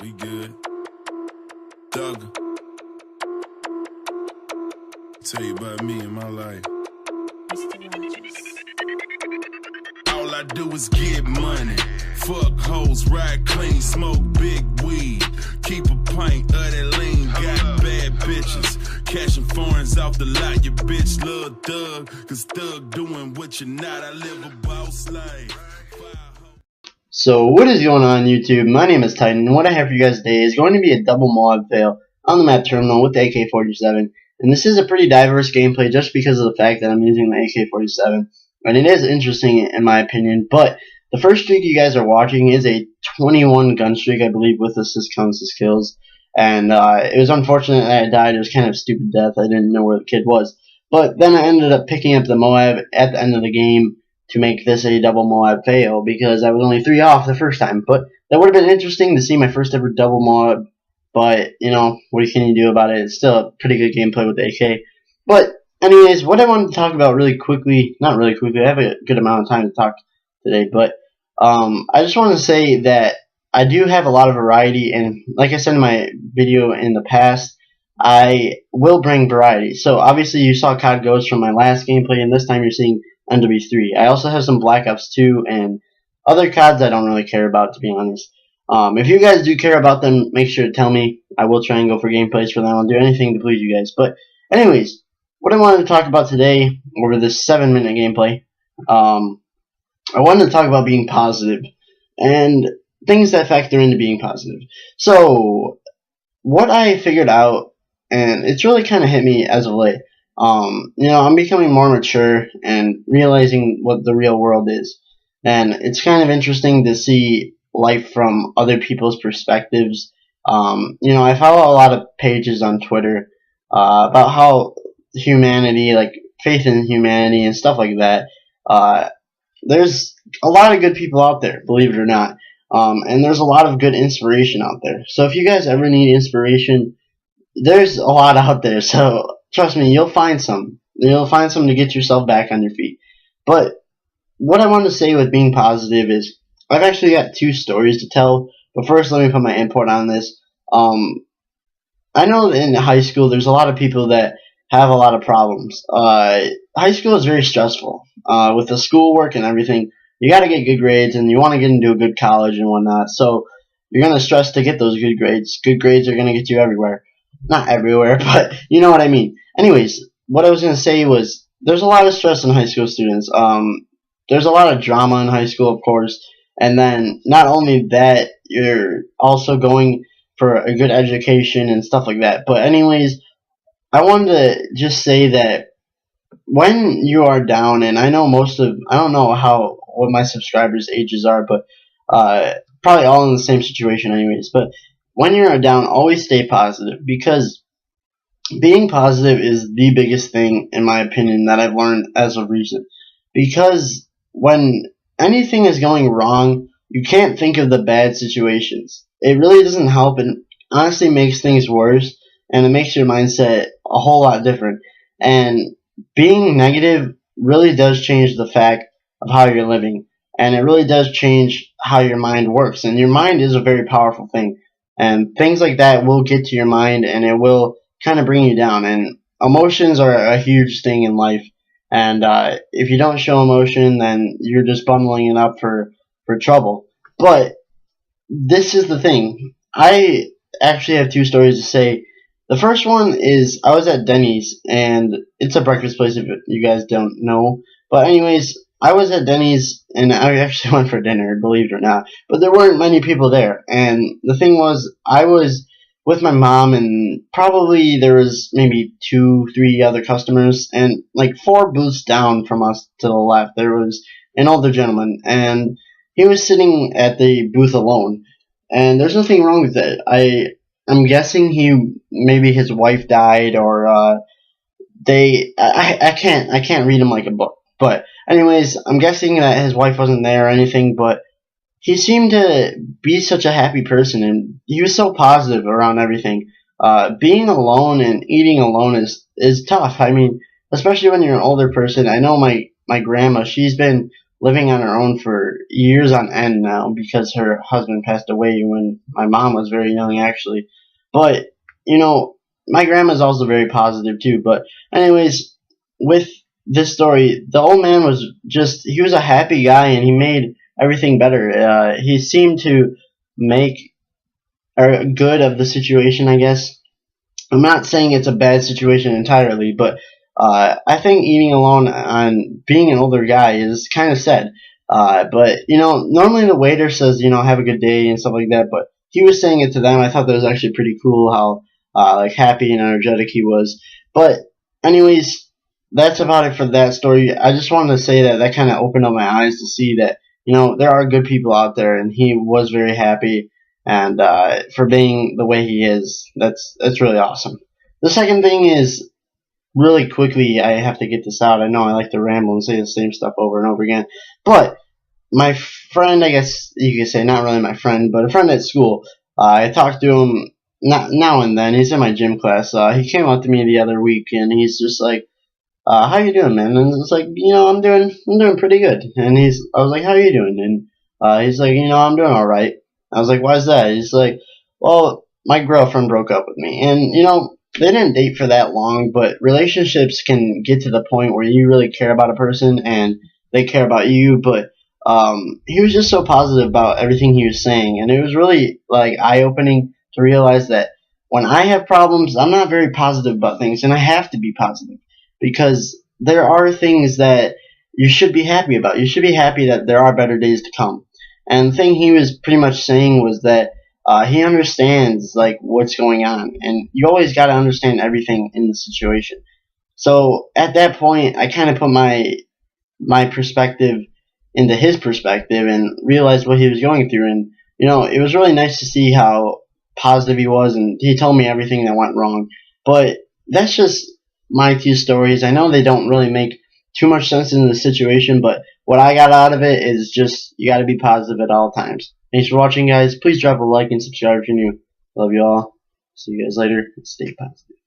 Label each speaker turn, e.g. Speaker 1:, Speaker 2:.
Speaker 1: We good. Doug, tell you about me and my life. All I do is get money. Fuck hoes, ride clean, smoke big weed. Keep a pint of that lean, got bad bitches. Cashing foreigns off the lot, your bitch love Thug. Cause Thug doing what you're not, I live a boss life.
Speaker 2: So what is going on YouTube? My name is Titan, and what I have for you guys today is going to be a double MOAB fail on the map terminal with the AK-47. And this is a pretty diverse gameplay just because of the fact that I'm using the AK-47. And it is interesting in my opinion, but the first streak you guys are watching is a 21 gun streak, I believe, with assist counts as kills. And it was unfortunate that I died. It was kind of a stupid death. I didn't know where the kid was. But then I ended up picking up the MOAB at the end of the game to make this a double MOAB fail because I was only 3 off the first time. But that would have been interesting to see my first ever double MOAB. But, you know, what can you do about it? It's still a pretty good gameplay with the AK. But, anyways, what I wanted to talk about really quickly, not really quickly, I have a good amount of time to talk today, but I just want to say that I do have a lot of variety, and like I said in my video in the past, I will bring variety. So, obviously, you saw COD Ghost from my last gameplay, and this time you're seeing MW3. I also have some Black Ops 2 and other CODs I don't really care about, to be honest. If you guys do care about them, make sure to tell me. I will try and go for gameplays for them. I'll do anything to please you guys. But anyways, what I wanted to talk about today over this 7-minute gameplay, I wanted to talk about being positive and things that factor into being positive. So what I figured out, and it's really kind of hit me as of late, you know, I'm becoming more mature and realizing what the real world is. And it's kind of interesting to see life from other people's perspectives. You know, I follow a lot of pages on Twitter about how humanity, like faith in humanity and stuff like that. There's a lot of good people out there, believe it or not. And there's a lot of good inspiration out there. So if you guys ever need inspiration, there's a lot out there. So trust me, you'll find some. You'll find some to get yourself back on your feet. But what I wanted to say with being positive is I've actually got 2 stories to tell. But first, let me put my input on this. I know that in high school, there's a lot of people that have a lot of problems. High school is very stressful. With the schoolwork and everything, you got to get good grades, and you want to get into a good college and whatnot. So you're going to stress to get those good grades. Good grades are going to get you everywhere. Not everywhere, but you know what I mean. Anyways, what I was going to say was there's a lot of stress in high school students. There's a lot of drama in high school, of course. And then not only that, you're also going for a good education and stuff like that. But anyways, I wanted to just say that when you are down, and I know I don't know what my subscribers' ages are, but probably all in the same situation anyways. But when you're down, always stay positive, because being positive is the biggest thing, in my opinion, that I've learned as of recent. Because when anything is going wrong, you can't think of the bad situations. It really doesn't help, and honestly makes things worse, and it makes your mindset a whole lot different. And being negative really does change the fact of how you're living, and it really does change how your mind works. And your mind is a very powerful thing, and things like that will get to your mind, and it will kind of bring you down. And emotions are a huge thing in life, and if you don't show emotion, then you're just bundling it up for trouble. But this is the thing. I actually have 2 stories to say. The first one is I was at Denny's, and it's a breakfast place if you guys don't know. But anyways, I was at Denny's, and I actually went for dinner, believe it or not. But there weren't many people there. And the thing was, I was with my mom, and probably there was maybe 2-3 other customers. And like 4 booths down from us to the left, there was an older gentleman. And he was sitting at the booth alone. And there's nothing wrong with that. I'm guessing maybe his wife died, or I can't read him like a book. But anyways, I'm guessing that his wife wasn't there or anything, but he seemed to be such a happy person, and he was so positive around everything. Being alone and eating alone is tough. I mean, especially when you're an older person. I know my grandma, she's been living on her own for years on end now because her husband passed away when my mom was very young, actually. But, my grandma's also very positive too. But, anyways, with this story, the old man he was a happy guy and he made everything better. He seemed to make good of the situation, I guess. I'm not saying it's a bad situation entirely, but I think eating alone on being an older guy is kind of sad. But normally the waiter says, have a good day and stuff like that. But he was saying it to them. I thought that was actually pretty cool how like happy and energetic he was. But anyways, that's about it for that story. I just wanted to say that kind of opened up my eyes to see that there are good people out there, and he was very happy. And for being the way he is, that's really awesome. The second thing is, really quickly, I have to get this out. I know I like to ramble and say the same stuff over and over again, but my friend, I guess you could say, not really my friend, but a friend at school, I talked to him not now and then. He's in my gym class. He came up to me the other week, and he's just like, "How you doing, man?" And it's like, I'm doing pretty good. And I was like, "How are you doing?" And he's like, "I'm doing all right." I was like, "Why is that?" He's like, "Well, my girlfriend broke up with me." And, they didn't date for that long, but relationships can get to the point where you really care about a person and they care about you. But he was just so positive about everything he was saying. And it was really, like, eye-opening to realize that when I have problems, I'm not very positive about things. And I have to be positive because there are things that you should be happy about. You should be happy that there are better days to come. And the thing he was pretty much saying was that he understands like what's going on, and you always got to understand everything in the situation. So at that point, I kind of put my perspective into his perspective and realized what he was going through. And it was really nice to see how positive he was, and he told me everything that went wrong. But that's just my two stories. I know they don't really make too much sense in the situation, but what I got out of it is just you got to be positive at all times. Thanks for watching, guys. Please drop a like and subscribe if you're new. Love you all. See you guys later. Stay positive.